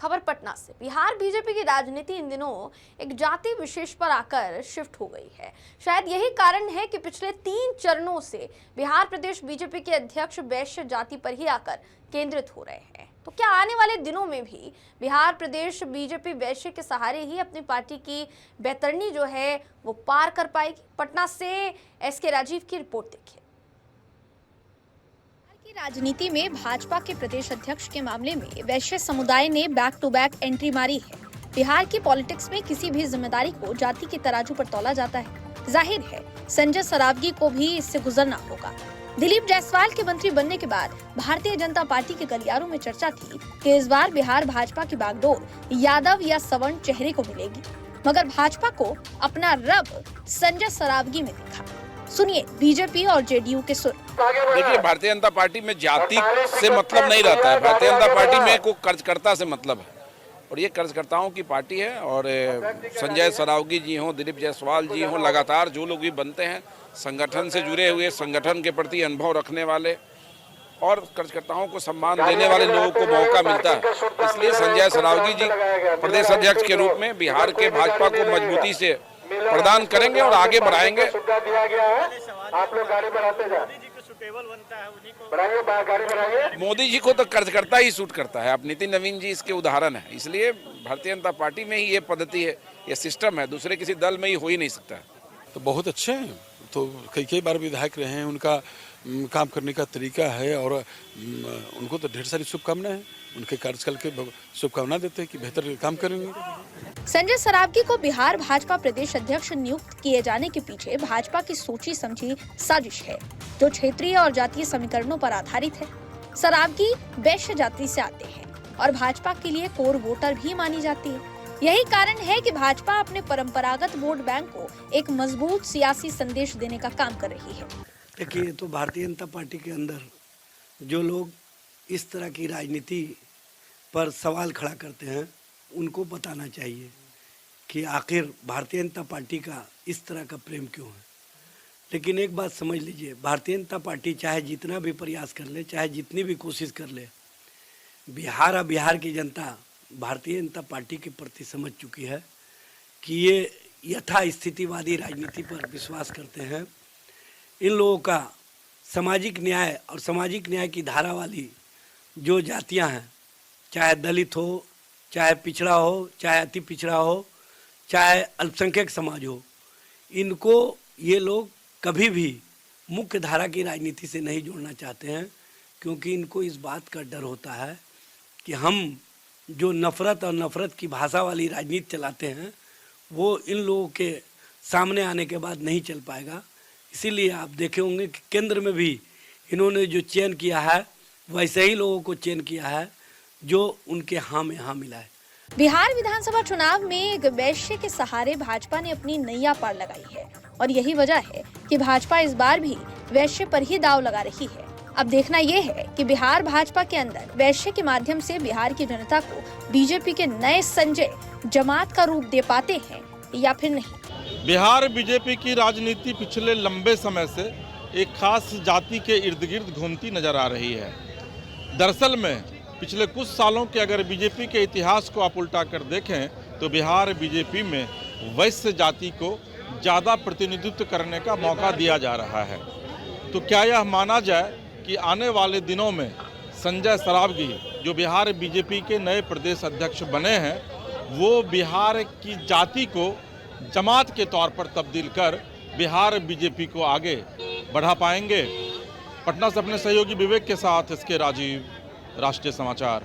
खबर पटना से। बिहार बीजेपी की राजनीति इन दिनों एक जाति विशेष पर आकर शिफ्ट हो गई है। शायद यही कारण है कि पिछले 3 चरणों से बिहार प्रदेश बीजेपी के अध्यक्ष वैश्य जाति पर ही आकर केंद्रित हो रहे हैं। तो क्या आने वाले दिनों में भी बिहार प्रदेश बीजेपी वैश्य के सहारे ही अपनी पार्टी की बैतरनी जो है वो पार कर पाएगी? पटना से एसके राजीव की रिपोर्ट देखिए। राजनीति में भाजपा के प्रदेश अध्यक्ष के मामले में वैश्य समुदाय ने बैक टू बैक एंट्री मारी है। बिहार की पॉलिटिक्स में किसी भी जिम्मेदारी को जाति के तराजू पर तौला जाता है। जाहिर है संजय सरावगी को भी इससे गुजरना होगा। दिलीप जायसवाल के मंत्री बनने के बाद भारतीय जनता पार्टी के गलियारों में चर्चा थी कि इस बार बिहार भाजपा की बागडोर यादव या सवर्ण चेहरे को मिलेगी, मगर भाजपा को अपना रब संजय सरावगी में दिखा। सुनिए बीजेपी और जेडीयू के सुर। देखिए, भारतीय जनता पार्टी में जाति से मतलब नहीं रहता है। भारतीय जनता पार्टी में कोई कर्जकर्ता से मतलब है और ये कर्जकर्ताओं की पार्टी है। और संजय सरावगी जी हों, दिलीप जायसवाल जी हों, लगातार जो लोग भी बनते हैं संगठन से जुड़े हुए, संगठन के प्रति अनुभव रखने वाले और कर्जकर्ताओं को सम्मान देने वाले लोगों को मौका मिलता है। इसलिए संजय सरावगी जी प्रदेश अध्यक्ष के रूप में बिहार के भाजपा को मजबूती से प्रदान करेंगे और आगे बढ़ाएंगे। आप लोग गाड़ी बढ़ाते जाए, मोदी जी को तो कर्जकर्ता ही सूट करता है। अब नितिन नवीन जी इसके उदाहरण है। इसलिए भारतीय जनता पार्टी में ही ये पद्धति है, ये सिस्टम है, दूसरे किसी दल में ही हो ही नहीं सकता। तो बहुत अच्छे हैं, तो कई बार विधायक रहे हैं, उनका काम करने का तरीका है और उनको तो ढेर सारी शुभकामनाएं हैं। उनके कार्यकाल के शुभकामना देते हैं कि बेहतर काम करेंगे। संजय सरावगी को बिहार भाजपा प्रदेश अध्यक्ष नियुक्त किए जाने के पीछे भाजपा की सोची समझी साजिश है, जो क्षेत्रीय और जातीय समीकरणों पर आधारित है। सरावगी वैश्य जाति से आते हैं और भाजपा के लिए कोर वोटर भी मानी जाती है। यही कारण है कि भाजपा अपने परंपरागत वोट बैंक को एक मजबूत सियासी संदेश देने का काम कर रही है। देखिए, तो भारतीय जनता पार्टी के अंदर जो लोग इस तरह की राजनीति पर सवाल खड़ा करते हैं, उनको बताना चाहिए कि आखिर भारतीय जनता पार्टी का इस तरह का प्रेम क्यों है। लेकिन एक बात समझ लीजिए, भारतीय जनता पार्टी चाहे जितना भी प्रयास कर ले, चाहे जितनी भी कोशिश कर ले, बिहार की जनता भारतीय जनता पार्टी के प्रति समझ चुकी है कि ये यथास्थितिवादी राजनीति पर विश्वास करते हैं। इन लोगों का सामाजिक न्याय और सामाजिक न्याय की धारा वाली जो जातियां हैं, चाहे दलित हो, चाहे पिछड़ा हो, चाहे अति पिछड़ा हो, चाहे अल्पसंख्यक समाज हो, इनको ये लोग कभी भी मुख्य धारा की राजनीति से नहीं जोड़ना चाहते हैं, क्योंकि इनको इस बात का डर होता है कि हम जो नफ़रत और नफ़रत की भाषा वाली राजनीति चलाते हैं वो इन लोगों के सामने आने के बाद नहीं चल पाएगा। इसीलिए आप देखे होंगे कि केंद्र में भी इन्होंने जो चयन किया है वैसे ही लोगों को चयन किया है जो उनके हाँ में हाँ मिला है। बिहार विधानसभा चुनाव में एक वैश्य के सहारे भाजपा ने अपनी नैया पार लगाई है और यही वजह है कि भाजपा इस बार भी वैश्य पर ही दांव लगा रही है। अब देखना यह है कि बिहार भाजपा के अंदर वैश्य के माध्यम से बिहार की जनता को बीजेपी के नए संजय जमात का रूप दे पाते हैं या फिर नहीं। बिहार बीजेपी की राजनीति पिछले लंबे समय से एक खास जाति के इर्द गिर्द घूमती नजर आ रही है। दरअसल में पिछले कुछ सालों के अगर बीजेपी के इतिहास को आप उल्टा कर देखें तो बिहार बीजेपी में वैश्य जाति को ज़्यादा प्रतिनिधित्व करने का मौका दिया जा रहा है। तो क्या यह माना जाए कि आने वाले दिनों में संजय सरावगी जो बिहार बीजेपी के नए प्रदेश अध्यक्ष बने हैं, वो बिहार की जाति को जमात के तौर पर तब्दील कर बिहार बीजेपी को आगे बढ़ा पाएंगे? पटना से अपने सहयोगी विवेक के साथ एसके राजीव, राष्ट्रीय समाचार।